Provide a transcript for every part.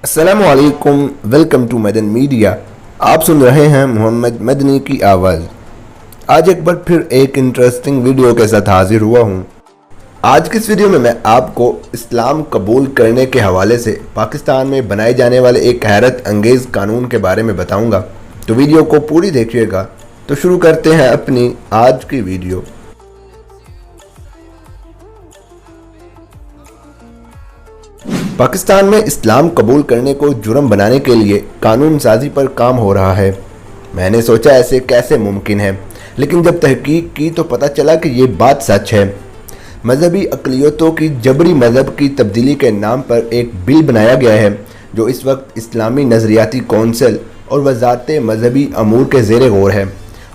अस्सलामुअलैकुम, welcome to Madan media. आप सुन रहे हैं मोहम्मद मदनी की आवाज़। आज एक बार फिर एक इंटरेस्टिंग वीडियो के साथ हाजिर हुआ हूँ। आज की इस वीडियो में मैं आपको इस्लाम कबूल करने के हवाले से पाकिस्तान में बनाए जाने वाले एक हैरत अंगेज़ कानून के बारे में बताऊँगा, तो वीडियो को पूरी देखिएगा। तो शुरू करते हैं अपनी आज की वीडियो। पाकिस्तान में इस्लाम कबूल करने को जुर्म बनाने के लिए कानून साजी पर काम हो रहा है। मैंने सोचा ऐसे कैसे मुमकिन है, लेकिन जब तहकीक की तो पता चला कि ये बात सच है। मजहबी अक़लियतों की जबरी मज़हब की तब्दीली के नाम पर एक बिल बनाया गया है, जो इस वक्त इस्लामी नज़रियाती कौंसिल और वज़ारत मजहबी अमूर के ज़ेर गौर है,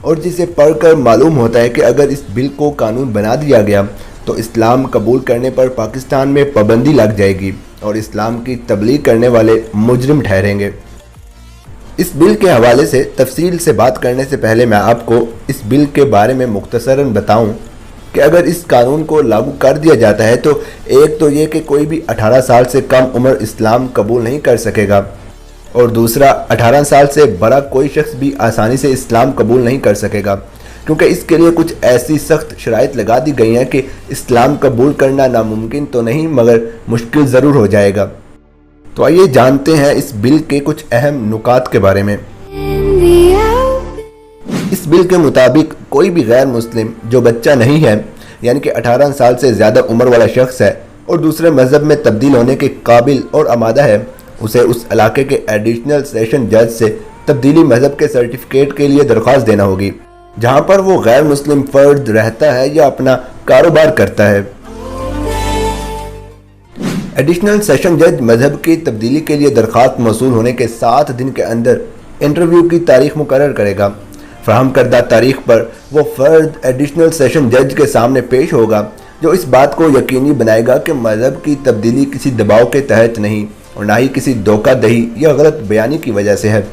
और जिसे पढ़कर मालूम होता है कि अगर इस बिल को कानून बना दिया गया तो इस्लाम कबूल करने पर पाकिस्तान में पाबंदी लग जाएगी और इस्लाम की तबलीग करने वाले मुजरिम ठहरेंगे। इस बिल के हवाले से तफसील से बात करने से पहले मैं आपको इस बिल के बारे में मुख्तसरन बताऊं कि अगर इस कानून को लागू कर दिया जाता है तो एक तो ये कि कोई भी 18 साल से कम उम्र इस्लाम कबूल नहीं कर सकेगा, और दूसरा 18 साल से बड़ा कोई शख्स भी आसानी से इस्लाम कबूल नहीं कर सकेगा, क्योंकि इसके लिए कुछ ऐसी सख्त शराइत लगा दी गई हैं कि इस्लाम कबूल करना नामुमकिन तो नहीं मगर मुश्किल ज़रूर हो जाएगा। तो आइए जानते हैं इस बिल के कुछ अहम नुकात के बारे में। इस बिल के मुताबिक कोई भी गैर मुस्लिम जो बच्चा नहीं है, यानी कि 18 साल से ज़्यादा उम्र वाला शख्स है और दूसरे मज़हब में तब्दील होने के काबिल और आमादा है, उसे उस इलाके के एडिशनल सेशन जज से तब्दीली मज़हब के सर्टिफिकेट के लिए दरख्वास्त देना होगी जहां पर वो गैर मुस्लिम फर्द रहता है या अपना कारोबार करता है। एडिशनल सेशन जज मजहब की तब्दीली के लिए दरख्वास्त मौसूल होने के 7 दिन के अंदर इंटरव्यू की तारीख मुकर्रर करेगा। फराहम करदा तारीख पर वो फर्द एडिशनल सेशन जज के सामने पेश होगा, जो इस बात को यकीनी बनाएगा कि मजहब की तब्दीली किसी दबाव के तहत नहीं और ना ही किसी धोखाधड़ी या गलत बयानी की वजह से है।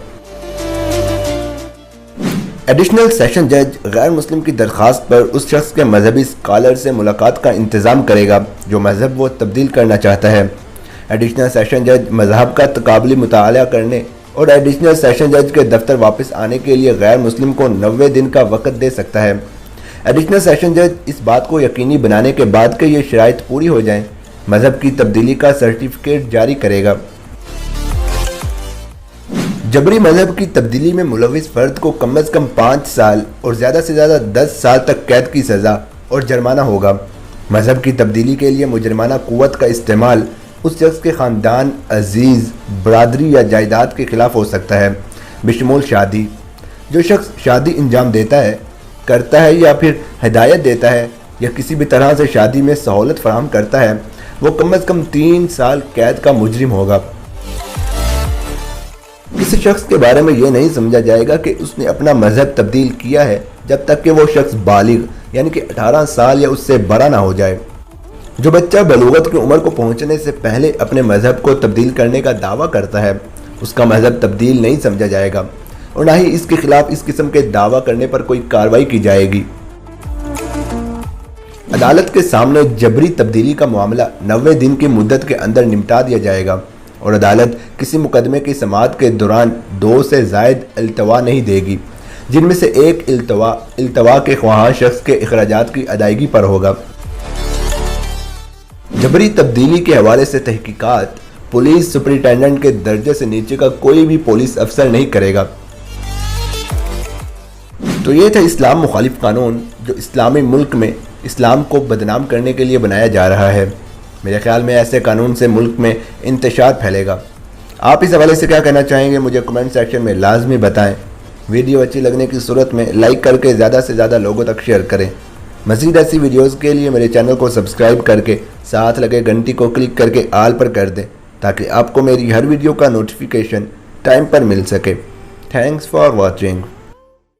एडिशनल सेशन जज गैर मुस्लिम की दरख्वास्त पर उस शख्स के मजहबी स्कॉलर से मुलाकात का इंतज़ाम करेगा जो मज़हब वो तब्दील करना चाहता है। एडिशनल सेशन जज मज़हब का तकाबली मुताला करने और एडिशनल सेशन जज के दफ्तर वापस आने के लिए गैर मुस्लिम को 90 दिन का वक़्त दे सकता है। एडिशनल सेशन जज इस बात को यकीनी बनाने के बाद कि ये शराइत पूरी हो जाएँ, मज़हब की तब्दीली का सर्टिफिकेट जारी करेगा। जबरी मजहब की तब्दीली में मुलविस फ़र्द को कम अज़ कम 5 साल और ज़्यादा से ज़्यादा 10 साल तक कैद की सज़ा और जुर्माना होगा। मजहब की तब्दीली के लिए मुजरिमाना क़ुव्वत का इस्तेमाल उस शख्स के ख़ानदान, अजीज़, बरादरी या जायदाद के ख़िलाफ़ हो सकता है, बिशमूल शादी। जो शख्स शादी अंजाम देता है, करता है या फिर हिदायत देता है या किसी भी तरह से शादी में सहूलत फराहम करता है, वो कम अज़ कम 3 साल कैद का मुजरिम होगा। किसी शख्स के बारे में यह नहीं समझा जाएगा कि उसने अपना मजहब तब्दील किया है जब तक कि वो शख्स बालिग यानी कि 18 साल या उससे बड़ा ना हो जाए। जो बच्चा बलूगत की उम्र को पहुंचने से पहले अपने मजहब को तब्दील करने का दावा करता है, उसका मजहब तब्दील नहीं समझा जाएगा और ना ही इसके खिलाफ इस किस्म के दावा करने पर कोई कार्रवाई की जाएगी। अदालत के सामने जबरी तब्दीली का मामला 90 दिन की मुद्दत के अंदर निपटा दिया जाएगा और अदालत किसी मुकदमे की समाअत के दौरान 2 से ज़ायद इल्तवा नहीं देगी, जिनमें से एक इल्तवा के ख्वाह शख्स के अखराजात की अदायगी पर होगा। जबरी तब्दीली के हवाले से तहकीकात पुलिस सुपरिटेंडेंट के दर्जे से नीचे का कोई भी पुलिस अफसर नहीं करेगा। तो ये था इस्लाम मुखालिफ कानून जो इस्लामी मुल्क में इस्लाम को बदनाम करने के लिए बनाया जा रहा है। मेरे ख्याल में ऐसे कानून से मुल्क में इंतशार फैलेगा। आप इस हवाले से क्या कहना चाहेंगे, मुझे कमेंट सेक्शन में लाजमी बताएं। वीडियो अच्छी लगने की सूरत में लाइक करके ज़्यादा से ज़्यादा लोगों तक शेयर करें। मज़ीद ऐसी वीडियोज़ के लिए मेरे चैनल को सब्सक्राइब करके साथ लगे घंटी को क्लिक करके आल पर कर दें, ताकि आपको मेरी हर वीडियो का नोटिफिकेशन टाइम पर मिल सके। Thanks for watching.